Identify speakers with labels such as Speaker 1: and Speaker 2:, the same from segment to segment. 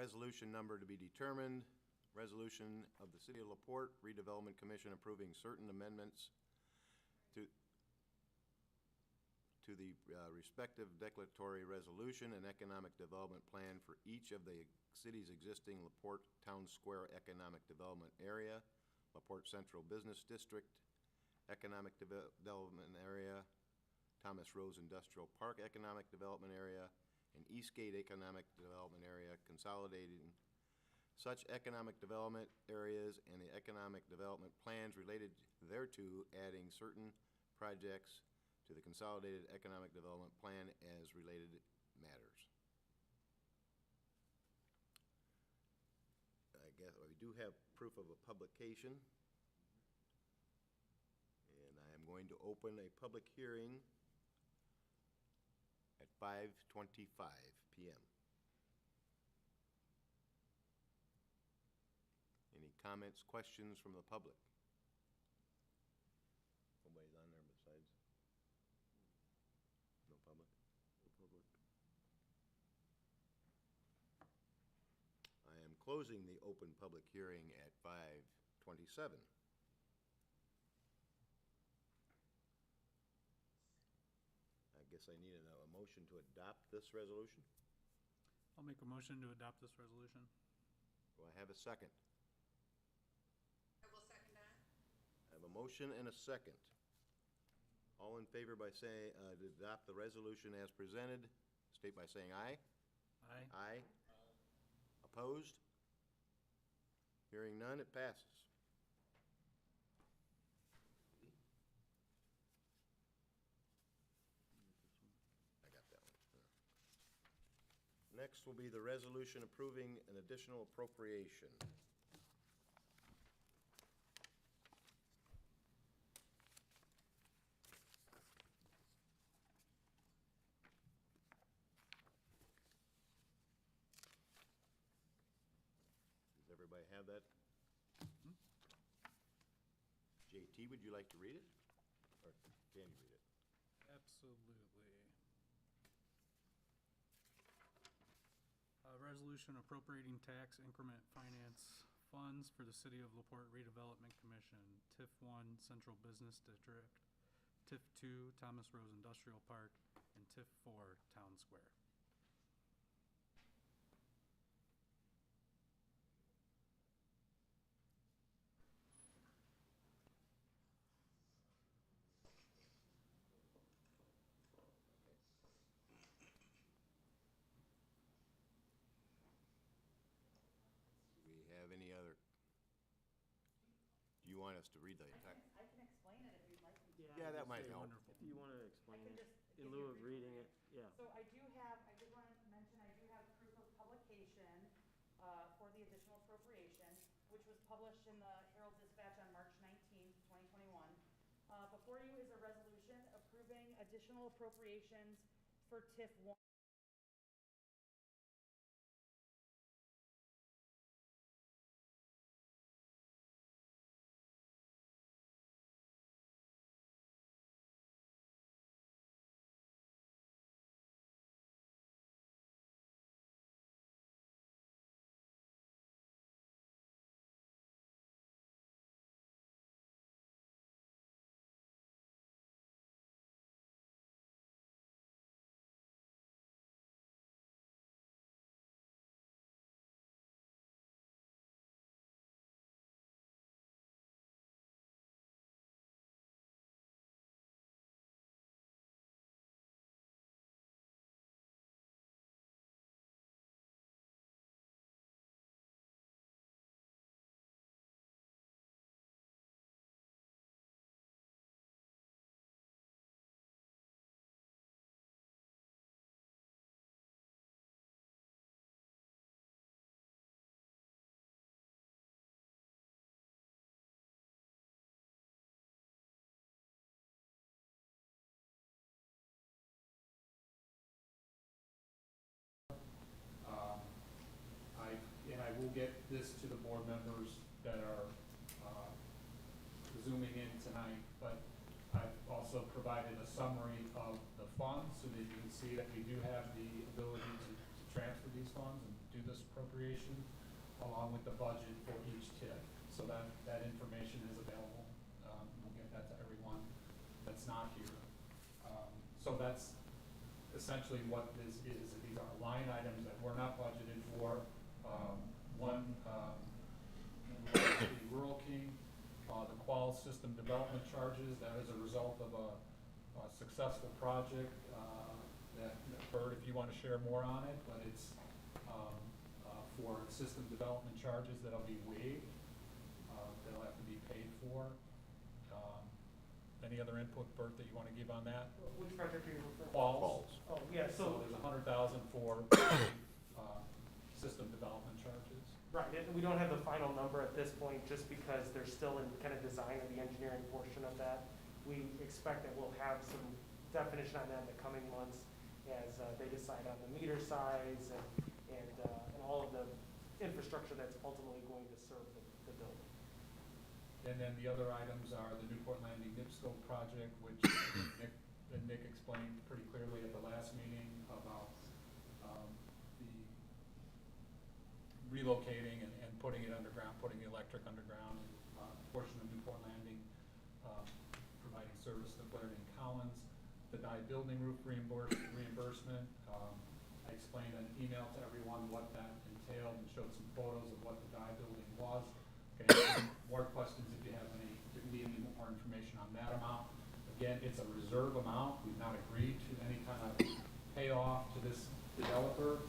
Speaker 1: resolution number to be determined. Resolution of the City of LaPorte Redevelopment Commission approving certain amendments to the respective declaratory resolution and economic development plan for each of the city's existing LaPorte Town Square Economic Development Area, LaPorte Central Business District Economic Development Area, Thomas Rose Industrial Park Economic Development Area, and Eastgate Economic Development Area, consolidating such economic development areas and the economic development plans related thereto, adding certain projects to the consolidated economic development plan as related matters. I guess we do have proof of a publication. And I am going to open a public hearing at 5:25 p.m. Any comments, questions from the public? Nobody's on there besides? No public? No public. I am closing the open public hearing at 5:27. I guess I need a motion to adopt this resolution.
Speaker 2: I'll make a motion to adopt this resolution.
Speaker 1: Do I have a second?
Speaker 3: I will second that.
Speaker 1: I have a motion and a second. All in favor by saying, to adopt the resolution as presented, state by saying aye.
Speaker 2: Aye.
Speaker 1: Aye. Opposed? Hearing none, it passes. I got that one. Next will be the resolution approving an additional appropriation. Does everybody have that? JT, would you like to read it? Or can you read it?
Speaker 2: Absolutely. Resolution appropriating tax increment finance funds for the City of LaPorte Redevelopment Commission, TIF 1 Central Business District, TIF 2 Thomas Rose Industrial Park, and TIF 4 Town Square.
Speaker 1: Have any other, do you want us to read the entire?
Speaker 4: I can explain it if you'd like me to.
Speaker 1: Yeah, that might help.
Speaker 2: Wonderful.
Speaker 5: If you want to explain
Speaker 4: I can
Speaker 5: it
Speaker 4: just
Speaker 5: in
Speaker 4: give
Speaker 5: lieu
Speaker 4: you a
Speaker 5: of
Speaker 4: brief
Speaker 5: reading it,
Speaker 4: overview.
Speaker 5: yeah.
Speaker 4: So I did want to mention, I do have proof of publication for the additional appropriation, which was published in the Herald Dispatch on March 19th, 2021. Before you is a resolution approving additional appropriations for TIF 1.
Speaker 6: I will get this to the board members that are zooming in tonight, but I've also provided a summary of the funds so that you can see that we do have the ability to transfer these funds and do this appropriation, along with the budget for each TIF. So that information is available. We'll get that to everyone that's not here. So that's essentially what this is. These are line items that were not budgeted for. One, the Rural King, the Qual System Development Charges, that is a result of a successful project that Bert, if you want to share more on it, but it's for system development charges that'll be waived, that'll have to be paid for. Any other input, Bert, that you want to give on that?
Speaker 5: Which project are you referring to?
Speaker 6: Quals.
Speaker 5: Oh, yeah,
Speaker 6: So
Speaker 5: so,
Speaker 6: there's $100,000 for system development charges.
Speaker 5: right, and we don't have the final number at this point, just because they're still in kind of design of the engineering portion of that. We expect that we'll have some definition on that in the coming months as they decide on the meter size and all of the infrastructure that's ultimately going to serve the building.
Speaker 6: And then the other items are the Newport Landing NIPSCO project, which Nick explained pretty clearly at the last meeting about the relocating and putting it underground, putting the electric underground, portion of Newport Landing, providing service to Blair and Collins, the Dye building roof reimbursement. I explained in an email to everyone what that entailed and showed some photos of what the Dye building was. Okay, more questions if you have any, if you need any more information on that amount. Again, it's a reserve amount. We've not agreed to any kind of payoff to this developer.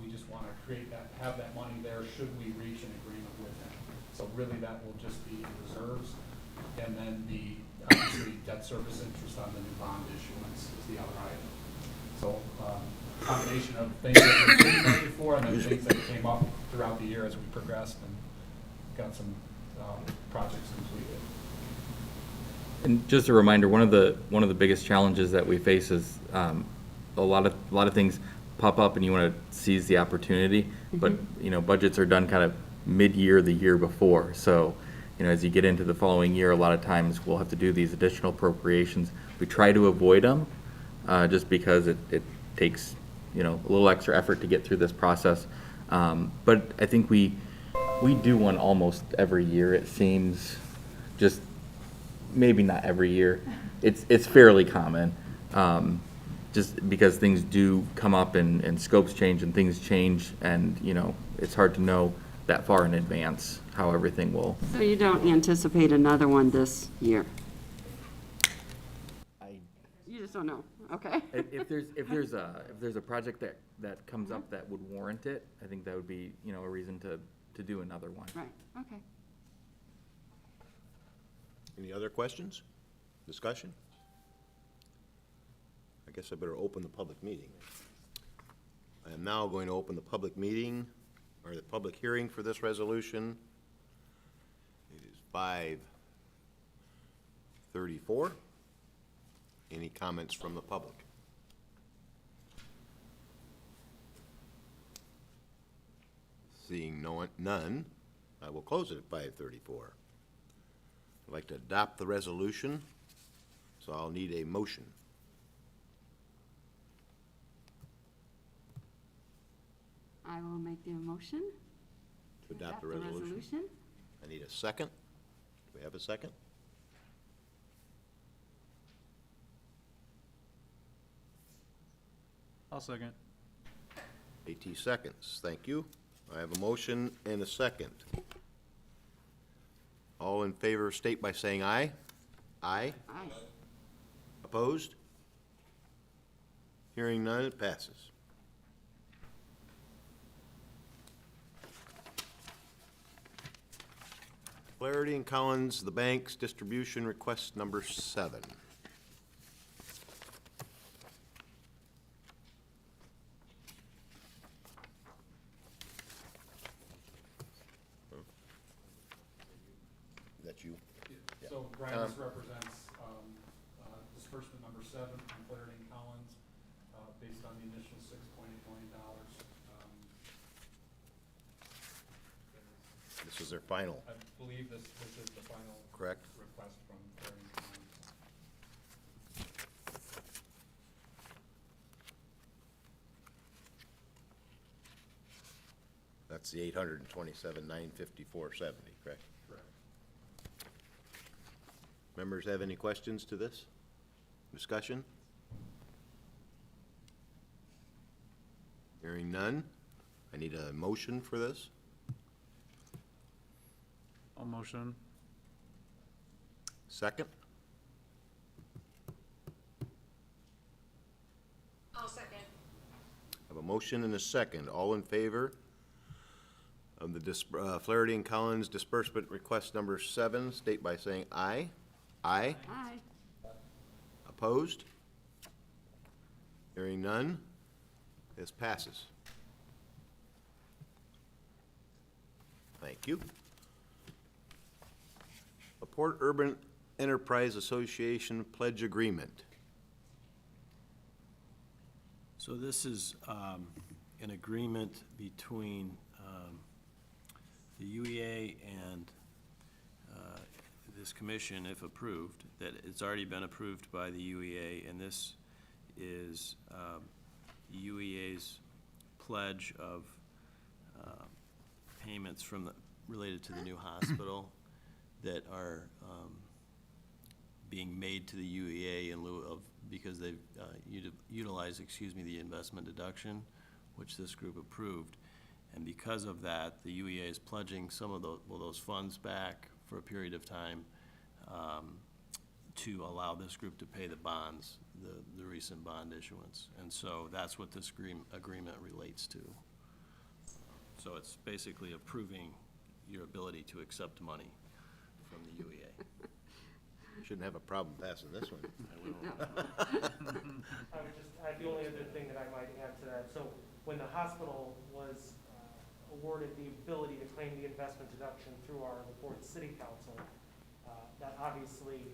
Speaker 6: We just want to create that, have that money there should we reach an agreement with them. So really that will just be in reserves. And then the, obviously, debt service interest on the new bond issuance is the other item. So, combination of things that we didn't budget for and then things that came up throughout the year as we progressed and got some projects completed.
Speaker 7: And just a reminder, one of the biggest challenges that we face is a lot of things pop up and you want to seize the opportunity, but budgets are done kind of mid-year the year before. So as you get into the following year, a lot of times we'll have to do these additional appropriations. We try to avoid them just because it takes a little extra effort to get through this process. But I think we do one almost every year, it seems. Just maybe not every year. It's fairly common, just because things do come up and scopes change and things change, and it's hard to know that far in advance how everything will.
Speaker 8: So you don't anticipate another one this year? You just don't know, okay?
Speaker 7: If there's a project that comes up that would warrant it, I think that would be a reason to do another one.
Speaker 8: Right, okay.
Speaker 1: Any other questions? Discussion? I guess I better open the public meeting. I am now going to open the public meeting, or the public hearing for this resolution. It is 5:34. Any comments from the public? Seeing none, I will close it at 5:34. I'd like to adopt the resolution, so I'll need a motion.
Speaker 8: I will make the motion.
Speaker 1: To adopt the resolution. I need a second. Do we have a second?
Speaker 2: I'll second.
Speaker 1: AT seconds. Thank you. I have a motion and a second. All in favor state by saying aye. Aye.
Speaker 8: Aye.
Speaker 1: Opposed? Hearing none, it passes. Flaherty and Collins, the bank's distribution request number 7. That you?
Speaker 6: So Brian, this represents disbursement number 7 from Flaherty and Collins, based on the initial $6.8 million.
Speaker 1: This is their final,
Speaker 6: I believe this is the final
Speaker 1: correct?
Speaker 6: request from Flaherty and Collins.
Speaker 1: That's the 827,954.70, correct?
Speaker 6: Correct.
Speaker 1: Members have any questions to this? Discussion? Hearing none. I need a motion for this.
Speaker 2: I'll motion.
Speaker 1: Second?
Speaker 3: I'll second.
Speaker 1: I have a motion and a second. All in favor of the Flaherty and Collins disbursement request number 7, state by saying aye. Aye.
Speaker 8: Aye.
Speaker 1: Opposed? Hearing none. This passes. Thank you. A Port Urban Enterprise Association Pledge Agreement.
Speaker 9: So this is an agreement between the UEA and this commission, if approved, that it's already been approved by the UEA, and this is UEA's pledge of payments from related to the new hospital that are being made to the UEA in lieu of, because they've utilized, the investment deduction, which this group approved. And because of that, the UEA is pledging some of those funds back for a period of time to allow this group to pay the bonds, the recent bond issuance. And so that's what this agreement relates to. So it's basically approving your ability to accept money from the UEA.
Speaker 1: Shouldn't have a problem passing this one.
Speaker 5: The only other thing that I might add to that, so when the hospital was awarded the ability to claim the investment deduction through our Porte City Council, that obviously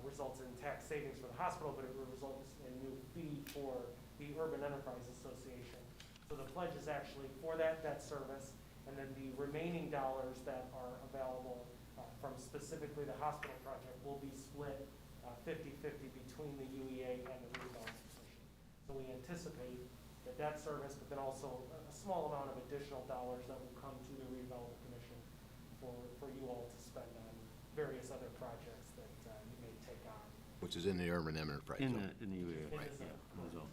Speaker 5: results in tax savings for the hospital, but it results in new fee for the Urban Enterprise Association. So the pledge is actually for that debt service, and then the remaining dollars that are available from specifically the hospital project will be split 50-50 between the UEA and the redevelopment commission. So we anticipate that debt service, but then also a small amount of additional dollars that will come to the redevelopment commission for you all to spend on various other projects that you may take on.
Speaker 1: Which is in the Urban Enterprise
Speaker 9: In
Speaker 1: Zone.
Speaker 9: the UEA,
Speaker 5: In
Speaker 9: right,
Speaker 5: the
Speaker 9: yeah,
Speaker 5: zone.
Speaker 9: in the zone.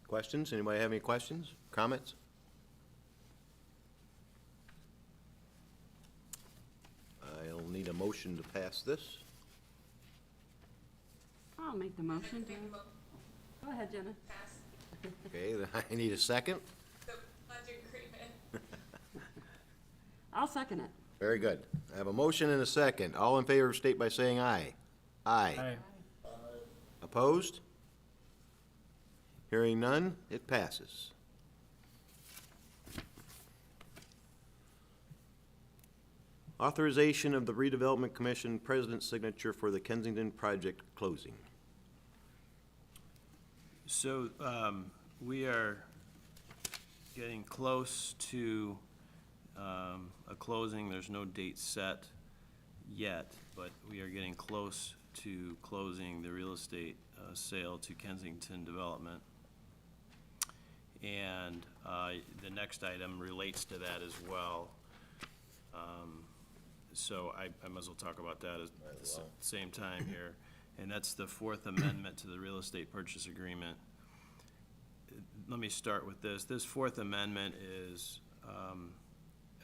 Speaker 1: Questions? Anybody have any questions, comments? I'll need a motion to pass this.
Speaker 8: I'll make the motion to,
Speaker 3: Make a
Speaker 8: go ahead, Jenna.
Speaker 3: pass
Speaker 1: Okay, then I need a second.
Speaker 3: the pledge agreement.
Speaker 8: I'll second it.
Speaker 1: Very good. I have a motion and a second. All in favor state by saying aye. Aye.
Speaker 2: Aye.
Speaker 1: Opposed? Hearing none, it passes. Authorization of the Redevelopment Commission President's signature for the Kensington project closing.
Speaker 9: So, we are getting close to a closing. There's no date set yet, but we are getting close to closing the real estate sale to Kensington Development. And the next item relates to that as well. So I might as well talk about that at the same time here. And that's the Fourth Amendment to the Real Estate Purchase Agreement. Let me start with this. This Fourth Amendment is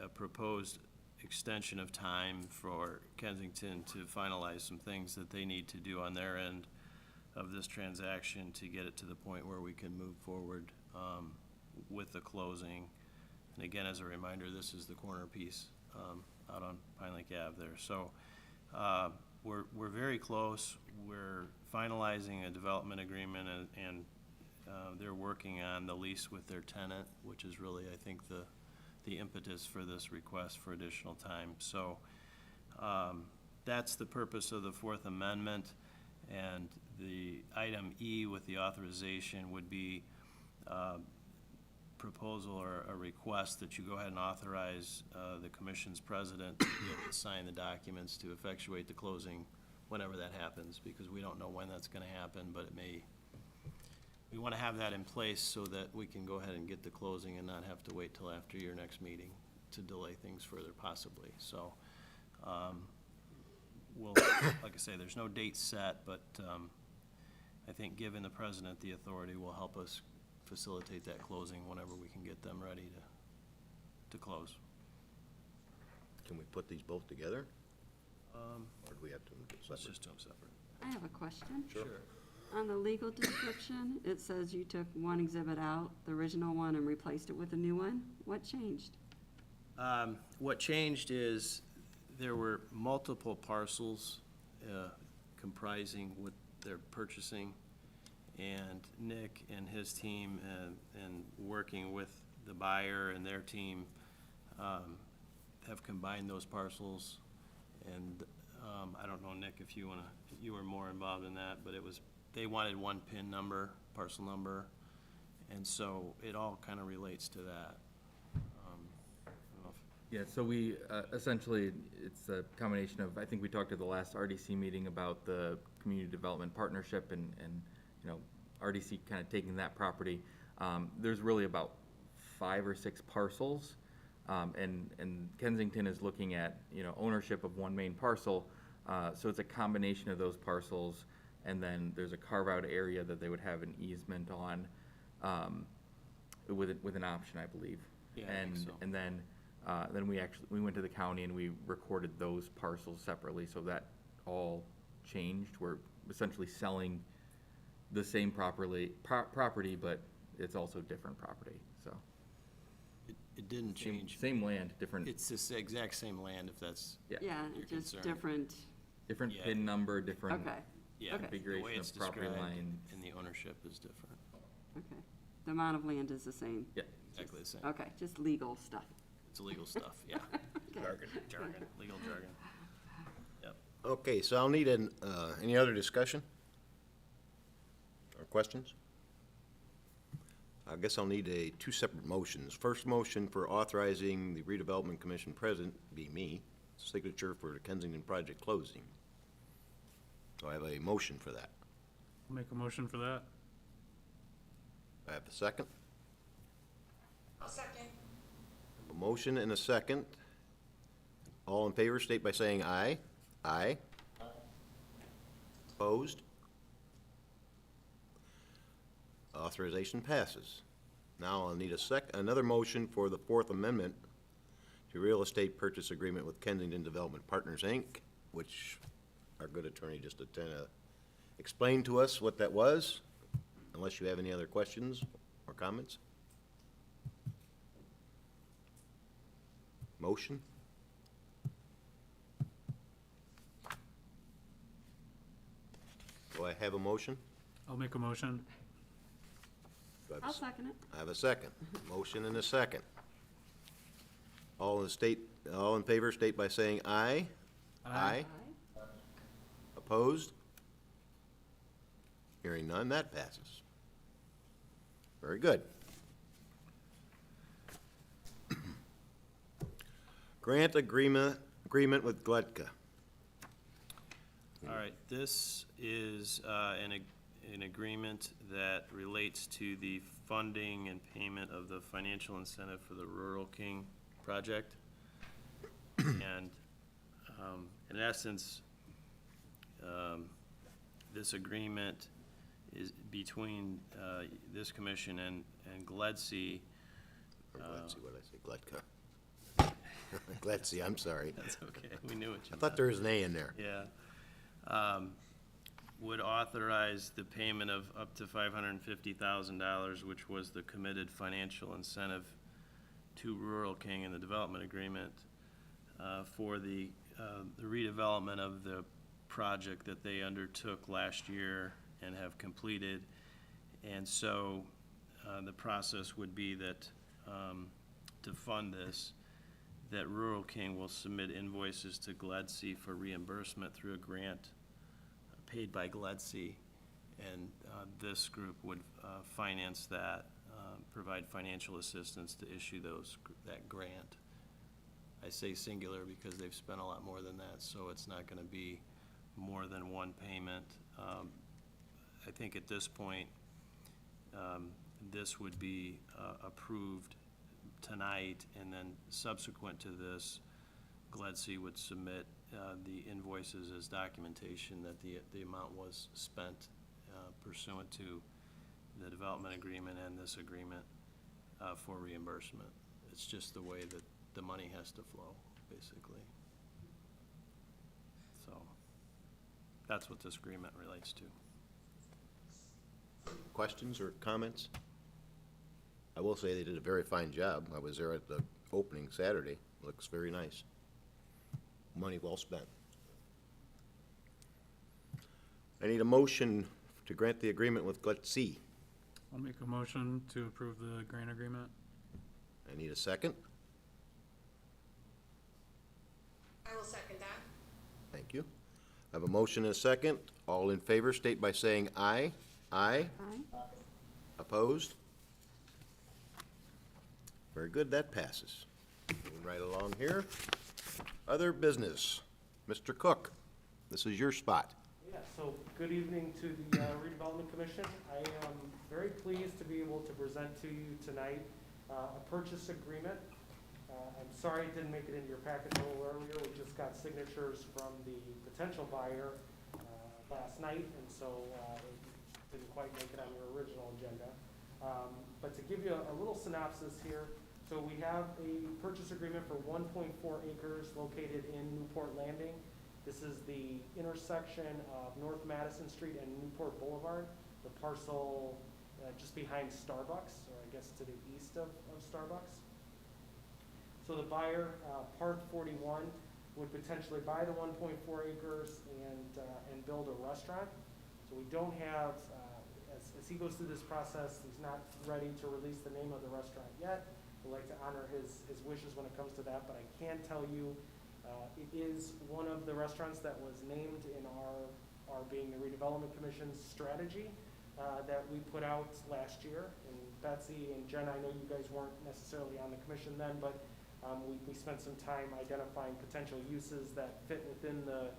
Speaker 9: a proposed extension of time for Kensington to finalize some things that they need to do on their end of this transaction to get it to the point where we can move forward with the closing. And again, as a reminder, this is the corner piece out on Pine Lake Ave there. So we're very close. We're finalizing a development agreement, and they're working on the lease with their tenant, which is really, I think, the impetus for this request for additional time. So that's the purpose of the Fourth Amendment. And the item E with the authorization would be proposal or a request that you go ahead and authorize the commission's president to be able to sign the documents to effectuate the closing whenever that happens, because we don't know when that's gonna happen, but we want to have that in place so that we can go ahead and get the closing and not have to wait till after your next meeting to delay things further possibly. So, we'll, like I say, there's no date set, but I think giving the president the authority will help us facilitate that closing whenever we can get them ready to close.
Speaker 1: Can we put these both together? Or do we have to do them
Speaker 9: Let's
Speaker 1: separate?
Speaker 9: just do them separate.
Speaker 8: I have a question.
Speaker 1: Sure.
Speaker 8: On the legal description, it says you took one exhibit out, the original one, and replaced it with a new one. What changed?
Speaker 9: What changed is there were multiple parcels comprising what they're purchasing, and Nick and his team and working with the buyer and their team have combined those parcels. And I don't know, Nick, if you were more involved in that, but they wanted one PIN number, parcel number, and so it all kind of relates to that. I don't know if-
Speaker 7: Yeah, so we, essentially, it's a combination of, I think we talked at the last RDC meeting about the community development partnership and, you know, RDC kind of taking that property. There's really about 5 or 6 parcels, and Kensington is looking at, you know, ownership of one main parcel. So it's a combination of those parcels, and then there's a carve-out area that they would have an easement on, with an option, I believe.
Speaker 9: Yeah, I think so.
Speaker 7: And then we went to the county and we recorded those parcels separately, so that all changed. We're essentially selling the same property, but it's also different property, so.
Speaker 9: It didn't change.
Speaker 7: Same land, different,
Speaker 9: It's the exact same land, if that's
Speaker 7: yeah,
Speaker 8: Yeah,
Speaker 9: your
Speaker 8: just
Speaker 9: concern.
Speaker 8: different,
Speaker 7: different
Speaker 9: Yeah.
Speaker 7: PIN number, different
Speaker 8: okay,
Speaker 9: Yeah,
Speaker 8: Okay.
Speaker 9: the way
Speaker 7: configuration
Speaker 9: it's
Speaker 7: of property
Speaker 9: described
Speaker 7: line.
Speaker 9: and the ownership is different.
Speaker 8: okay. The amount of land is the same.
Speaker 7: Yeah,
Speaker 9: Exactly the same.
Speaker 8: Okay, just legal stuff.
Speaker 9: It's legal stuff, yeah.
Speaker 8: Okay.
Speaker 9: Jargon, legal jargon. Yep.
Speaker 1: Okay, so I'll need any other discussion? Or questions? I guess I'll need 2 separate motions. First motion for authorizing the redevelopment commission president, be me, signature for the Kensington project closing. So I have a motion for that.
Speaker 2: I'll make a motion for that.
Speaker 1: I have a second.
Speaker 3: I'll second.
Speaker 1: A motion and a second. All in favor, state by saying aye. Aye. Opposed? Authorization passes. Now I'll need another motion for the 4th Amendment to real estate purchase agreement with Kensington Development Partners, Inc., which our good attorney just explained to us what that was, unless you have any other questions or comments. Motion? Do I have a motion?
Speaker 2: I'll make a motion.
Speaker 1: Do I have a
Speaker 8: I'll
Speaker 1: s-
Speaker 8: second it.
Speaker 1: I have a second. Motion and a second. All in favor, state by saying aye. Aye. Opposed? Hearing none, that passes. Very good. Grant agreement with Gledka.
Speaker 9: All right, this is an agreement that relates to the funding and payment of the financial incentive for the Rural King project. And in essence, this agreement is between this commission and GLEDC.
Speaker 1: Or Gledsi, what did I say, Gledka? Gledsi, I'm sorry.
Speaker 9: That's okay, we knew what you
Speaker 1: I
Speaker 9: meant.
Speaker 1: thought there was an A in there.
Speaker 9: Yeah. Would authorize the payment of up to $550,000, which was the committed financial incentive to Rural King in the development agreement for the redevelopment of the project that they undertook last year and have completed. And so the process would be that to fund this, that Rural King will submit invoices to GLEDC for reimbursement through a grant paid by GLEDC, and this group would finance that, provide financial assistance to issue that grant. I say singular because they've spent a lot more than that, so it's not gonna be more than one payment. I think at this point, This would be approved tonight, and then subsequent to this, GLEDC would submit the invoices as documentation that the amount was spent pursuant to the development agreement and this agreement for reimbursement. It's just the way that the money has to flow, basically. So, that's what this agreement relates to.
Speaker 1: Questions or comments? I will say they did a very fine job. I was there at the opening Saturday. Looks very nice. Money well spent. I need a motion to grant the agreement with GLEDC.
Speaker 2: I'll make a motion to approve the grant agreement.
Speaker 1: I need a second.
Speaker 3: I will second that.
Speaker 1: Thank you. I have a motion and a second. All in favor, state by saying aye. Aye.
Speaker 8: Aye.
Speaker 1: Opposed? Very good, that passes. Moving right along here. Other business. Mr. Cook, this is your spot.
Speaker 5: Yeah, so good evening to the Redevelopment Commission. I am very pleased to be able to present to you tonight a purchase agreement. I'm sorry it didn't make it into your packet a little earlier. We just got signatures from the potential buyer last night, and so it didn't quite make it on your original agenda. But to give you a little synopsis here, so we have a purchase agreement for 1.4 acres located in Newport Landing. This is the intersection of North Madison Street and Newport Boulevard, the parcel just behind Starbucks, or I guess to the east of Starbucks. So the buyer, Porte 41, would potentially buy the 1.4 acres and build a restaurant. So we don't have, as he goes through this process, he's not ready to release the name of the restaurant yet. We'd like to honor his wishes when it comes to that, but I can tell you it is one of the restaurants that was named in our being the Redevelopment Commission's strategy that we put out last year. And Betsy and Jen, I know you guys weren't necessarily on the commission then, but we spent some time identifying potential uses that fit within the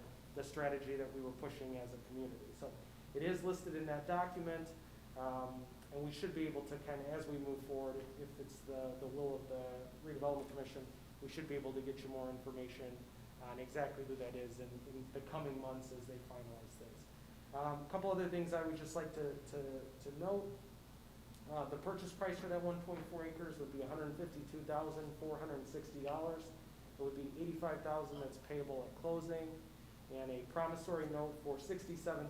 Speaker 5: strategy that we were pushing as a community. So it is listed in that document, and we should be able to kind of, as we move forward, if it's the will of the Redevelopment Commission, we should be able to get you more information on exactly who that is in the coming months as they finalize things. A couple other things I would just like to note. The purchase price for that 1.4 acres would be $152,460. It would be $85,000 that's payable at closing, and a promissory note for $67,460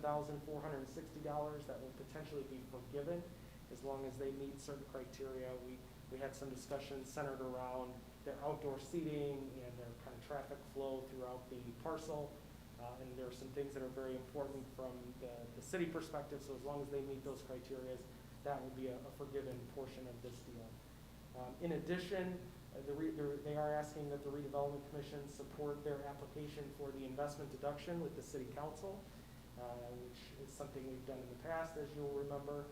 Speaker 5: that will potentially be forgiven as long as they meet certain criteria. We had some discussions centered around their outdoor seating and their kind of traffic flow throughout the parcel. And there are some things that are very important from the city perspective, so as long as they meet those criteria, that would be a forgiven portion of this deal. In addition, they are asking that the Redevelopment Commission support their application for the investment deduction with the City Council, which is something we've done in the past, as you'll remember.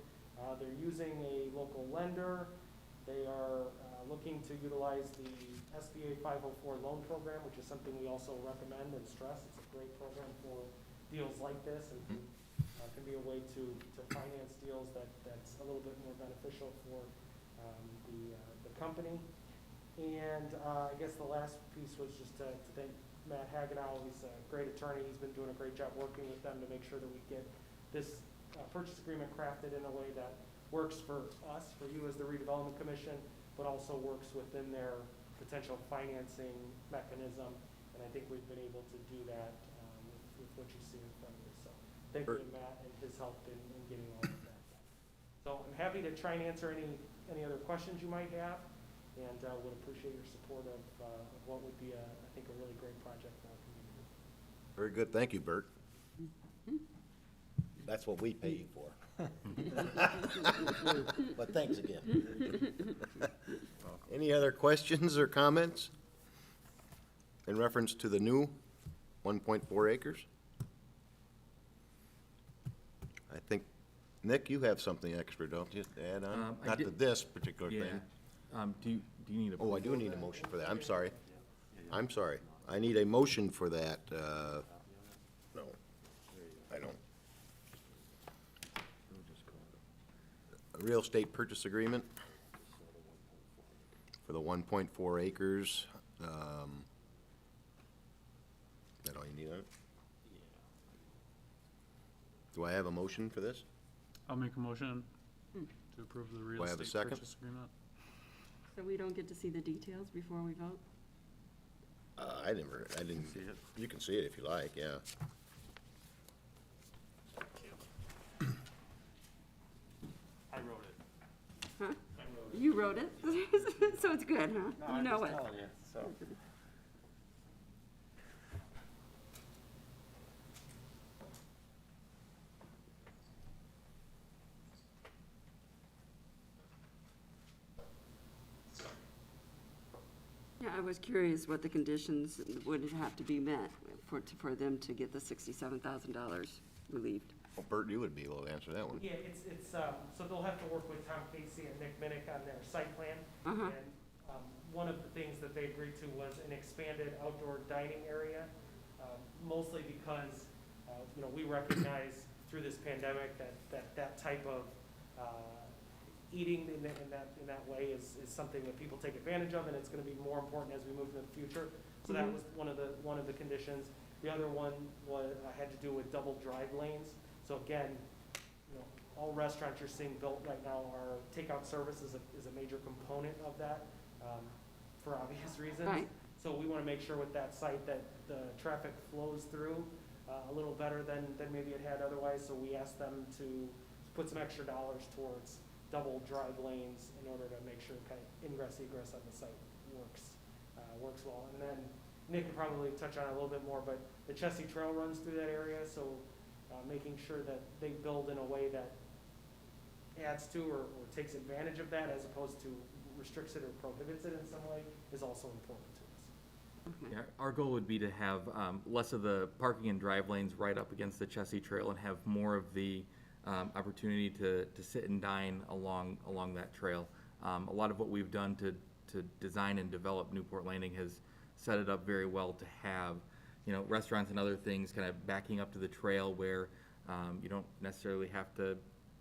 Speaker 5: They're using a local lender. They are looking to utilize the SBA 504 loan program, which is something we also recommend and stress. It's a great program for deals like this, and can be a way to finance deals that's a little bit more beneficial for the company. And I guess the last piece was just to thank Matt Hagenow. He's a great attorney. He's been doing a great job working with them to make sure that we get this purchase agreement crafted in a way that works for us, for you as the Redevelopment Commission, but also works within their potential financing mechanism. And I think we've been able to do that with what you see in front of you. So thank you to Matt and his help in getting all of that done. So I'm happy to try and answer any other questions you might have, and would appreciate your support of what would be, I think, a really great project for our community.
Speaker 1: Very good, thank you, Bert. That's what we pay you for. But thanks again. Any other questions or comments in reference to the new 1.4 acres? I think, Nick, you have something extra, don't you, to add on?
Speaker 7: I
Speaker 1: Not to
Speaker 7: did-
Speaker 1: this particular thing.
Speaker 7: Do you need a?
Speaker 1: Oh, I do need a motion for that, I'm sorry. I'm sorry. I need a motion for that, no, I don't. real estate purchase agreement for the 1.4 acres. Is that all you need on it? Do I have a motion for this?
Speaker 2: I'll make a motion to approve the real
Speaker 1: Do I have a
Speaker 2: estate
Speaker 1: second?
Speaker 2: purchase agreement.
Speaker 8: So we don't get to see the details before we vote?
Speaker 1: I didn't, you can see it if you like, yeah.
Speaker 5: I wrote it.
Speaker 8: Huh?
Speaker 5: I wrote it.
Speaker 8: You wrote it? So it's good, huh?
Speaker 5: No,
Speaker 8: You
Speaker 5: I'm
Speaker 8: know
Speaker 5: just
Speaker 8: it.
Speaker 5: telling you, so.
Speaker 8: Yeah, I was curious what the conditions would have to be met for them to get the $67,000 relieved.
Speaker 1: Well, Bert, you would be able to answer that one.
Speaker 5: Yeah, it's, so they'll have to work with Tom Casey and Nick Minnick on their site plan.
Speaker 8: Uh-huh.
Speaker 5: And one of the things that they agreed to was an expanded outdoor dining area, mostly because, we recognize through this pandemic that type of eating in that way is something that people take advantage of, and it's gonna be more important as we move into the future. So that was one of the conditions. The other one had to do with double drive lanes. So again, all restaurants you're seeing built right now are takeout service is a major component of that, for obvious reasons.
Speaker 8: Right.
Speaker 5: So we wanna make sure with that site that the traffic flows through a little better than maybe it had otherwise. So we asked them to put some extra dollars towards double drive lanes in order to make sure kind of ingress egress on the site works well. And then Nick can probably touch on it a little bit more, but the Chessie Trail runs through that area, so making sure that they build in a way that adds to or takes advantage of that as opposed to restricts it or prohibits it in some way is also important to us.
Speaker 8: Okay.
Speaker 7: Yeah, our goal would be to have less of the parking and drive lanes right up against the Chessie Trail and have more of the opportunity to sit and dine along that trail. A lot of what we've done to design and develop Newport Landing has set it up very well to have, restaurants and other things kind of backing up to the trail where you don't necessarily have to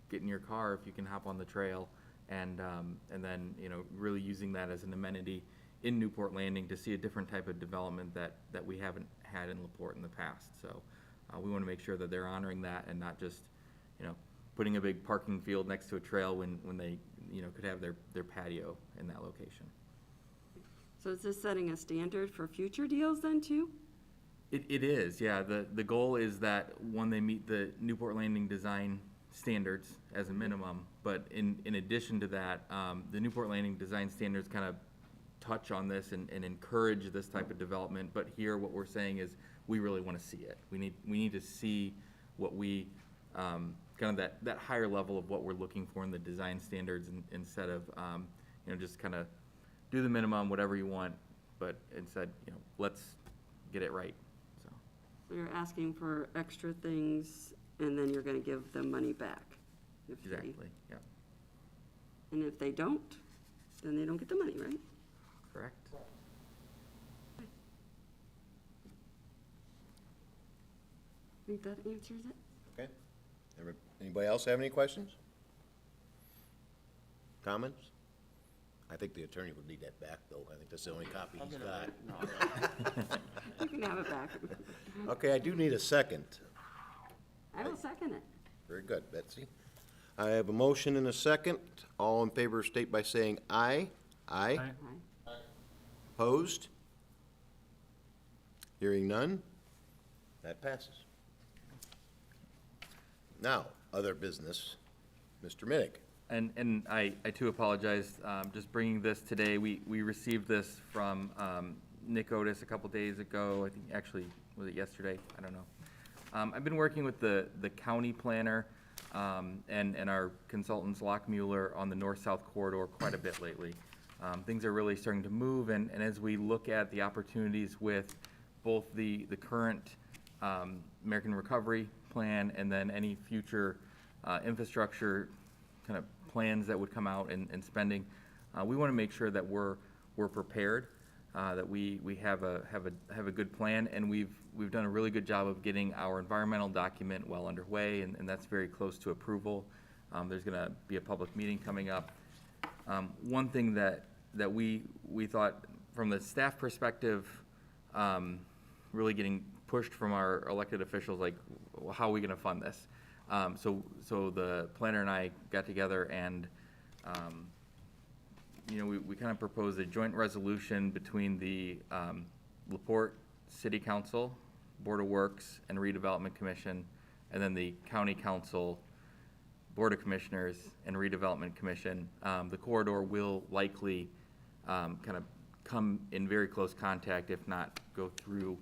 Speaker 7: get in your car if you can hop on the trail, and then, really using that as an amenity in Newport Landing to see a different type of development that we haven't had in LaPorte in the past. So we want to make sure that they're honoring that and not just, putting a big parking field next to a trail when they, could have their patio in that location.
Speaker 8: So is this setting a standard for future deals then too?
Speaker 7: It is, yeah. The goal is that, one, they meet the Newport Landing design standards as a minimum, but in addition to that, the Newport Landing design standards kind of touch on this and encourage this type of development, but here what we're saying is we really want to see it. We need to see what we, kind of that higher level of what we're looking for in the design standards instead of, just kind of do the minimum, whatever you want, but instead, let's get it right, so.
Speaker 8: So you're asking for extra things and then you're gonna give them money back? if they-
Speaker 7: Exactly, yeah,
Speaker 8: And if they don't, then they don't get the money, right?
Speaker 7: correct.
Speaker 8: I think that answers it.
Speaker 1: Okay. Anybody else have any questions? Comments? I think the attorney would need that back, though. I think that's the only copy he's got.
Speaker 8: You can have it back.
Speaker 1: Okay, I do need a second.
Speaker 8: I will second it.
Speaker 1: Very good, Betsy. I have a motion and a second. All in favor state by saying aye. Aye.
Speaker 2: Aye.
Speaker 8: Aye.
Speaker 1: Opposed? Hearing none? That passes. Now, other business. Mr. Minnick.
Speaker 7: And I too apologize, just bringing this today, we received this from Nick Otis a couple days ago, I think, actually, was it yesterday? I don't know. I've been working with the county planner and our consultants, Lockmuller, on the north-south corridor quite a bit lately. Things are really starting to move, and as we look at the opportunities with both the current American Recovery Plan and then any future infrastructure kind of plans that would come out and spending, we want to make sure that we're prepared, that we have a good plan, and we've done a really good job of getting our environmental document well underway, and that's very close to approval. There's gonna be a public meeting coming up. One thing that we thought, from the staff perspective, really getting pushed from our elected officials, like, well, how are we gonna fund this? So the planner and I got together and, we kind of proposed a joint resolution between the LaPorte City Council, Board of Works, and Redevelopment Commission, and then the County Council, Board of Commissioners, and Redevelopment Commission. The corridor will likely kind of come in very close contact, if not go through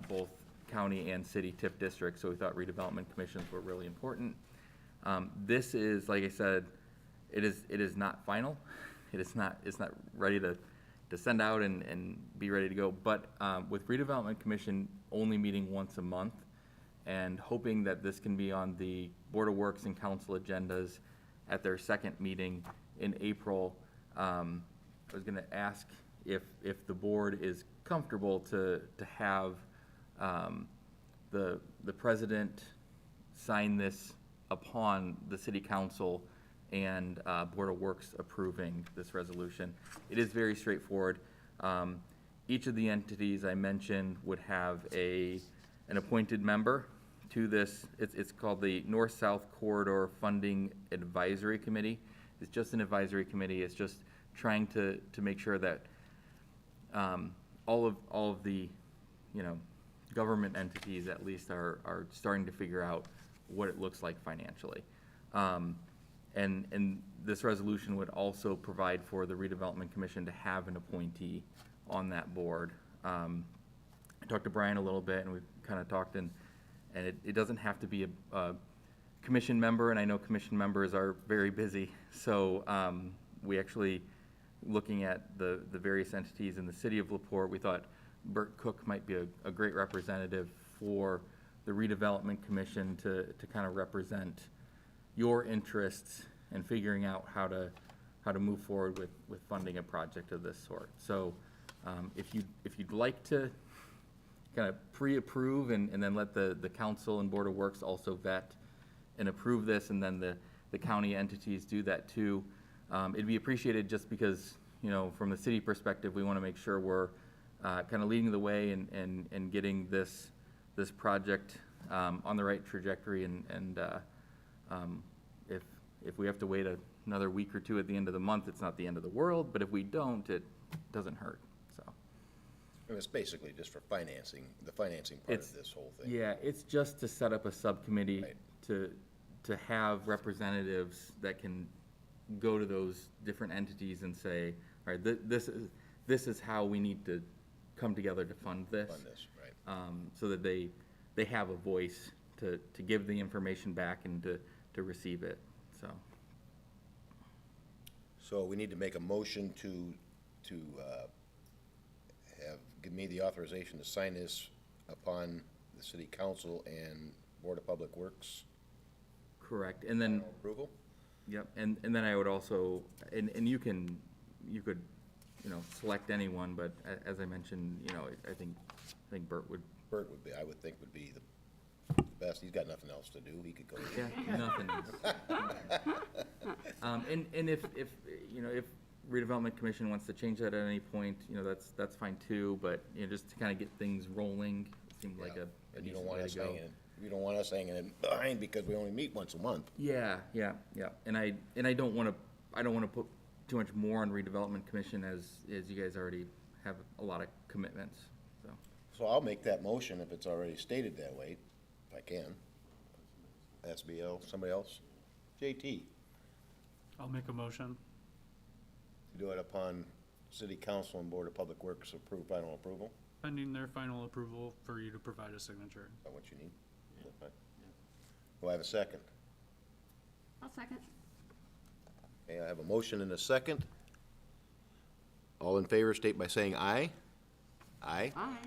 Speaker 7: both county and city TIF districts, so we thought redevelopment commissions were really important. This is, like I said, it is not final. It's not ready to send out and be ready to go, but with redevelopment commission only meeting once a month, and hoping that this can be on the Board of Works and Council agendas at their second meeting in April, I was gonna ask if the board is comfortable to have the president sign this upon the city council and Board of Works approving this resolution. It is very straightforward. Each of the entities I mentioned would have an appointed member to this. It's called the North-South Corridor Funding Advisory Committee. It's just an advisory committee. It's just trying to make sure that all of the, government entities at least are starting to figure out what it looks like financially. And this resolution would also provide for the Redevelopment Commission to have an appointee on that board. I talked to Brian a little bit, and we kind of talked, and it doesn't have to be a commission member, and I know commission members are very busy, so we actually, looking at the various entities in the city of LaPorte, we thought Bert Cook might be a great representative for the Redevelopment Commission to kind of represent your interests and figuring out how to move forward with funding a project of this sort. So if you'd like to kind of pre-approve and then let the council and Board of Works also vet and approve this, and then the county entities do that too, it'd be appreciated, just because, from the city perspective, we want to make sure we're kind of leading the way and getting this project on the right trajectory, and if we have to wait another week or two at the end of the month, it's not the end of the world, but if we don't, it doesn't hurt, so.
Speaker 1: And it's basically just for financing, the financing part of this whole thing.
Speaker 7: Yeah, it's just to set up a subcommittee
Speaker 1: Right.
Speaker 7: to have representatives that can go to those different entities and say, all right, this is how we need to come together to fund this.
Speaker 1: Fund this, right.
Speaker 7: So that they have a voice to give the information back and to receive it, so.
Speaker 1: So we need to make a motion to give me the authorization to sign this upon the city council and Board of Public Works
Speaker 7: Correct, and then,
Speaker 1: approval?
Speaker 7: yep, and then I would also, and you could, select anyone, but as I mentioned, I think Bert would.
Speaker 1: Bert would be, I would think, would be the best. He's got nothing else to do. He could go.
Speaker 7: Yeah, nothing. And if Redevelopment Commission wants to change that at any point, that's fine too, but, just to kind of get things rolling, it seemed like
Speaker 1: Yeah.
Speaker 7: a
Speaker 1: And you don't
Speaker 7: decent
Speaker 1: want
Speaker 7: way
Speaker 1: us
Speaker 7: to go.
Speaker 1: hanging, you don't want us hanging behind because we only meet once a month.
Speaker 7: Yeah, and I don't wanna put too much more on Redevelopment Commission, as you guys already have a lot of commitments, so.
Speaker 1: So I'll make that motion if it's already stated that way, if I can. SBL, somebody else? JT,
Speaker 2: I'll make a motion.
Speaker 1: to do it upon city council and Board of Public Works final approval?
Speaker 2: Pending their final approval for you to provide a signature.
Speaker 1: Is that what you need? Is that fine? Do I have a second?
Speaker 8: I'll second.
Speaker 1: Okay, I have a motion and a second. All in favor, state by saying aye. Aye.
Speaker 8: Aye.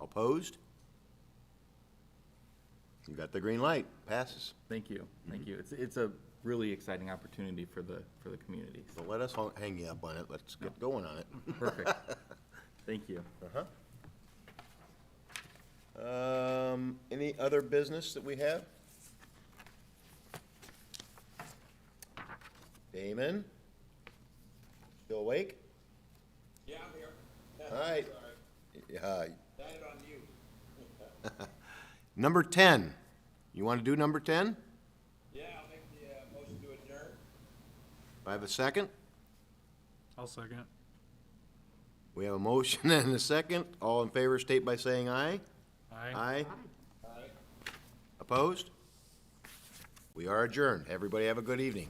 Speaker 1: Opposed? You got the green light. Passes.
Speaker 7: Thank you. It's a really exciting opportunity for the community, so.
Speaker 1: So let us hang you up on it. Let's get going on it.
Speaker 7: Perfect. Thank you.
Speaker 1: Any other business that we have? Damon? Still awake?
Speaker 10: Yeah, I'm here.
Speaker 1: All right.
Speaker 10: Sorry. Got it on mute.
Speaker 1: Number 10. You want to do number 10?
Speaker 10: Yeah, I'll make the motion to adjourn.
Speaker 1: I have a second?
Speaker 2: I'll second.
Speaker 1: We have a motion and a second. All in favor state by saying aye.
Speaker 2: Aye.
Speaker 1: Aye.
Speaker 10: Aye.
Speaker 1: Opposed? We are adjourned. Everybody have a good evening.